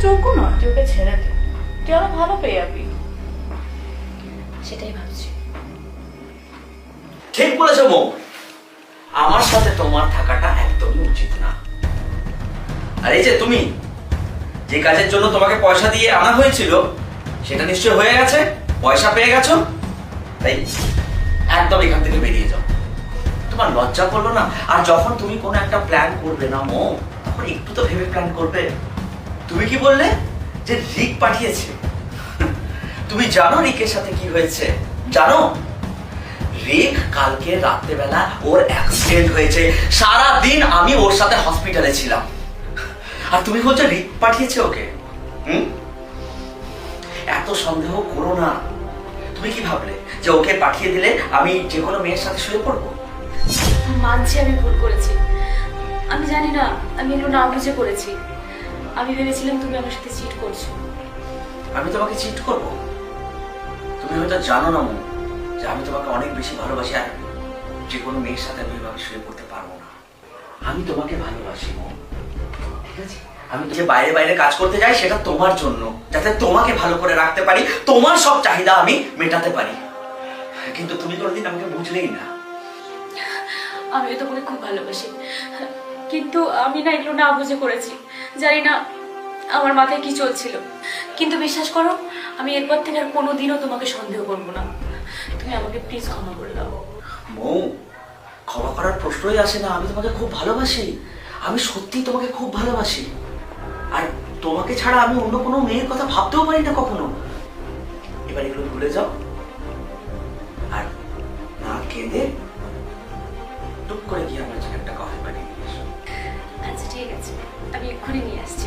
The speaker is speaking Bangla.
যোগ্য নয়, তুই ওকে ছেড়ে দে, তুই আরো ভালো পেয়ে যাবি। সেটাই ভাবছি। ঠিক বলেছো মৌ, আমার সাথে তোমার থাকাটা একদমই উচিত না। আর এই যে তুমি যে কাজের জন্য তোমাকে পয়সা দিয়ে আনা হয়েছিল সেটা নিশ্চয় হয়ে গেছে, পয়সা পেয়ে গেছো, তাই একদম এখান থেকে বেরিয়ে যাও। তোমার লজ্জা করলো না? আর যখন তুমি কোনো একটা প্ল্যান করবে না মৌ, তখন একটু তো ভেবে প্ল্যান করবে। তুমি কি বললে যে রিক পাঠিয়েছে? তুমি জানো রিকের সাথে কি হয়েছে? জানো রিক কালকে রাত্রেবেলা ওর অ্যাক্সিডেন্ট হয়েছে, সারা দিন আমি ওর সাথে হসপিটালে ছিলাম, আর তুমি বলছো রিক পাঠিয়েছে ওকে? এত সন্দেহ করো না। তুমি কি ভাবলে যে ওকে পাঠিয়ে দিলে আমি যে কোনো মেয়ের সাথে শুয়ে পড়বো? মানছি আমি ভুল করেছি, আমি জানি না আমি এগুলো না বুঝে করেছি। আমি ভেবেছিলাম তুমি আমার সাথে চিট করছো। আমি তোমাকে চিট করবো? তুমি হয়তো জানো না মৌ, যে আমি তোমাকে অনেক বেশি ভালোবাসি, আর যে কোনো মেয়ের সাথে আমি এভাবে শুয়ে পড়তে পারবো না। আমি তোমাকে ভালোবাসি মৌ, ঠিক আছে? আমি যে বাইরে বাইরে কাজ করতে যাই সেটা তোমার জন্য, যাতে তোমাকে ভালো করে রাখতে পারি, তোমার সব চাহিদা আমি মেটাতে পারি। কিন্তু তুমি কোনোদিন আমাকে বুঝলেই না। আমিও তোমাকে খুব ভালোবাসি, কিন্তু আমি না এগুলো না বুঝে করেছি। জানি না আমার মাথায় কি চলছিল, কিন্তু বিশ্বাস করো আমি এরপর থেকে আর কোনোদিনও তোমাকে সন্দেহ করবো না। তুমি আমাকে প্লিজ ক্ষমা করে দাও। মৌ, ক্ষমা করার প্রশ্নই আসে না। আমি তোমাকে খুব ভালোবাসি, আমি সত্যি তোমাকে খুব ভালোবাসি, আর তোমাকে ছাড়া আমি অন্য কোনো মেয়ের কথা ভাবতেও পারি না কখনো। এবার এগুলো ভুলে যাও, আর না কেঁদে টুক করে গিয়ে আমার জন্য একটা কফি বানিয়ে নিয়ে এসো। আচ্ছা ঠিক আছে, আমি এক্ষুনি নিয়ে আসছি।